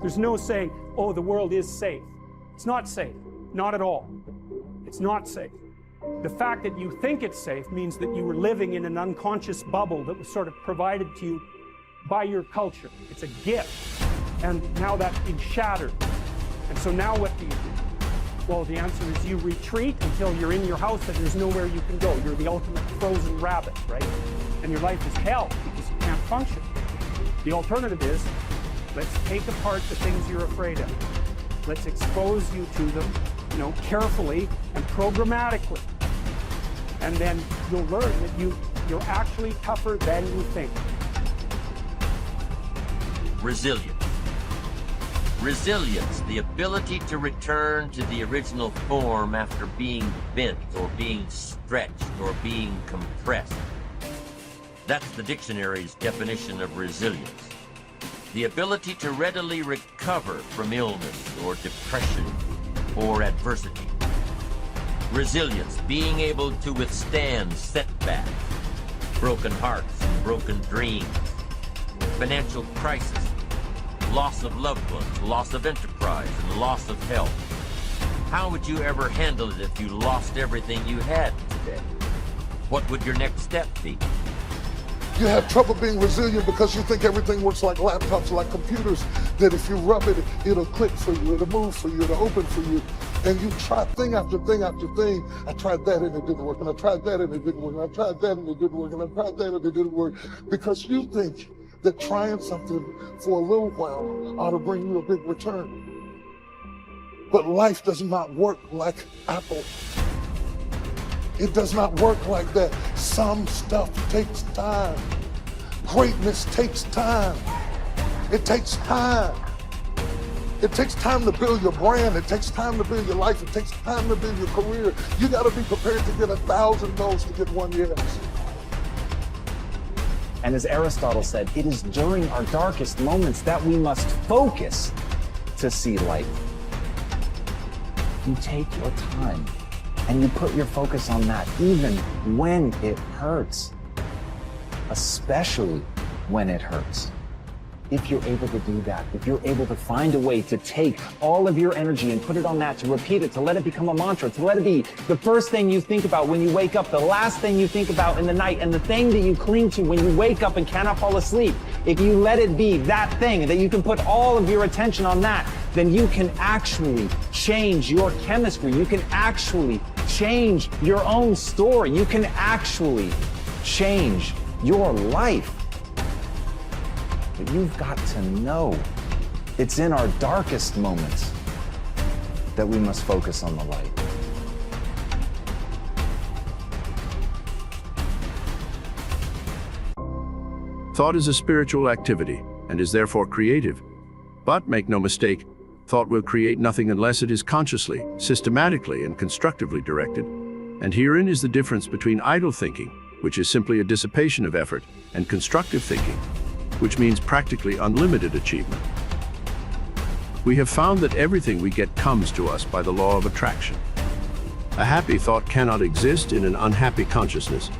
There's no saying, oh, the world is safe. It's not safe. Not at all. It's not safe. The fact that you think it's safe means that you were living in an unconscious bubble that was sort of provided to you by your culture. It's a gift. And now that's been shattered. And so now what do you do? Well, the answer is you retreat until you're in your house and there's nowhere you can go. You're the ultimate frozen rabbit, right? And your life is hell because you can't function. The alternative is, let's take apart the things you're afraid of. Let's expose you to them, carefully and programmatically. And then you'll learn that you're actually tougher than you think. Resilience. Resilience, the ability to return to the original form after being bent or being stretched or being compressed. That's the dictionary's definition of resilience. The ability to readily recover from illness or depression or adversity. Resilience, being able to withstand setbacks, broken hearts and broken dreams, financial crisis, loss of loved ones, loss of enterprise, and loss of health. How would you ever handle it if you lost everything you had today? What would your next step be? You have trouble being resilient because you think everything works like laptops, like computers, that if you rub it, it'll click for you, it'll move for you, it'll open for you. And you try thing after thing after thing. I tried that and it didn't work, and I tried that and it didn't work, and I tried that and it didn't work, and I tried that and it didn't work. Because you think that trying something for a little while ought to bring you a big return. But life does not work like Apple. It does not work like that. Some stuff takes time. Greatness takes time. It takes time. It takes time to build your brand. It takes time to build your life. It takes time to build your career. You got to be prepared to get 1,000 no's to get one yes. And as Aristotle said, it is during our darkest moments that we must focus to see light. You take your time and you put your focus on that even when it hurts, especially when it hurts. If you're able to do that, if you're able to find a way to take all of your energy and put it on that, to repeat it, to let it become a mantra, to let it be the first thing you think about when you wake up, the last thing you think about in the night, and the thing that you cling to when you wake up and cannot fall asleep, if you let it be that thing, that you can put all of your attention on that, then you can actually change your chemistry. You can actually change your own story. You can actually change your life. But you've got to know it's in our darkest moments that we must focus on the light. Thought is a spiritual activity and is therefore creative. But make no mistake, thought will create nothing unless it is consciously, systematically, and constructively directed. And herein is the difference between idle thinking, which is simply a dissipation of effort, and constructive thinking, which means practically unlimited achievement. We have found that everything we get comes to us by the law of attraction. A happy thought cannot exist in an unhappy consciousness.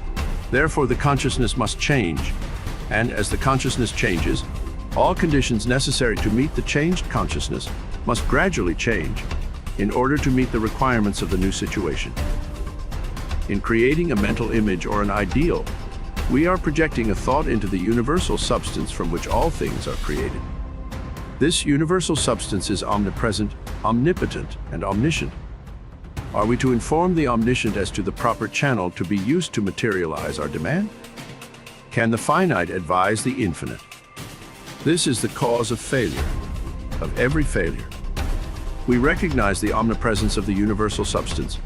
Therefore, the consciousness must change. And as the consciousness changes, all conditions necessary to meet the changed consciousness must gradually change in order to meet the requirements of the new situation. In creating a mental image or an ideal, we are projecting a thought into the universal substance from which all things are created. This universal substance is omnipresent, omnipotent, and omniscient. Are we to inform the omniscient as to the proper channel to be used to materialize our demand? Can the finite advise the infinite? This is the cause of failure, of every failure. We recognize the omnipresence of the universal substance,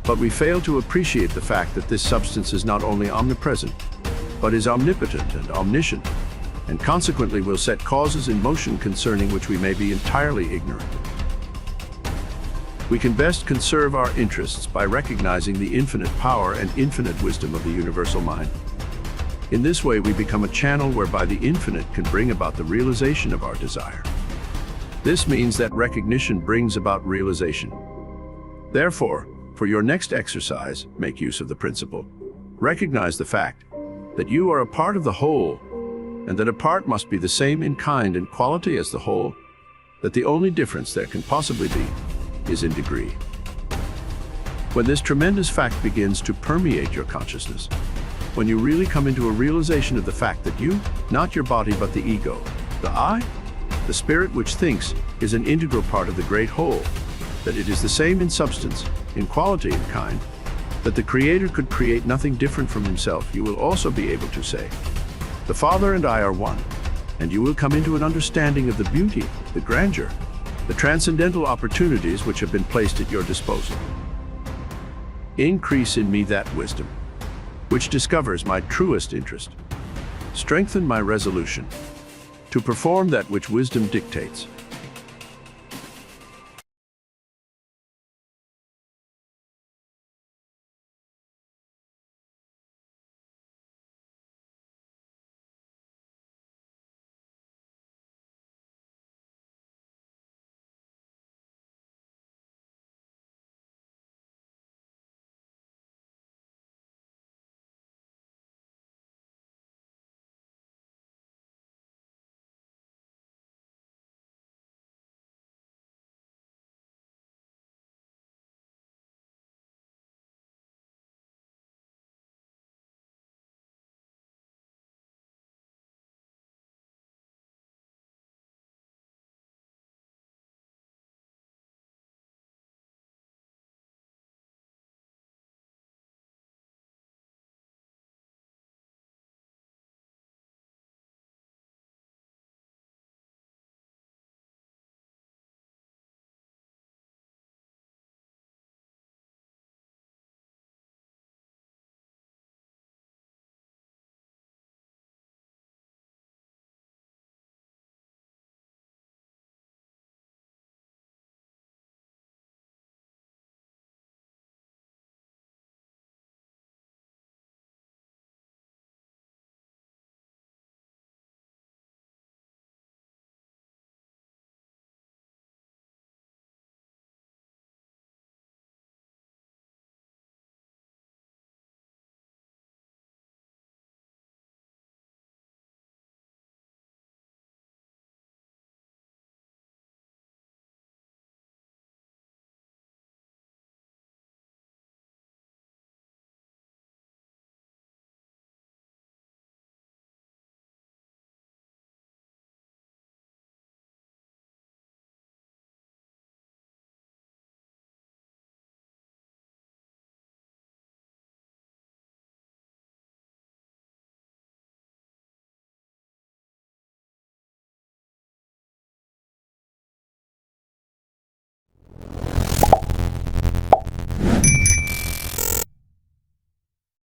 but we fail to appreciate the fact that this substance is not only omnipresent, but is omnipotent and omniscient, and consequently will set causes in motion concerning which we may be entirely ignorant. We can best conserve our interests by recognizing the infinite power and infinite wisdom of the universal mind. In this way, we become a channel whereby the infinite can bring about the realization of our desire. This means that recognition brings about realization. Therefore, for your next exercise, make use of the principle. Recognize the fact that you are a part of the whole, and that a part must be the same in kind and quality as the whole. that the only difference there can possibly be is in degree. When this tremendous fact begins to permeate your consciousness, when you really come into a realization of the fact that you, not your body but the ego, the I, the spirit which thinks, is an integral part of the great whole, that it is the same in substance, in quality and kind, that the Creator could create nothing different from himself, you will also be able to say, the Father and I are one, and you will come into an understanding of the beauty, the grandeur, the transcendental opportunities which have been placed at your disposal. Increase in me that wisdom, which discovers my truest interest. Strengthen my resolution to perform that which wisdom dictates.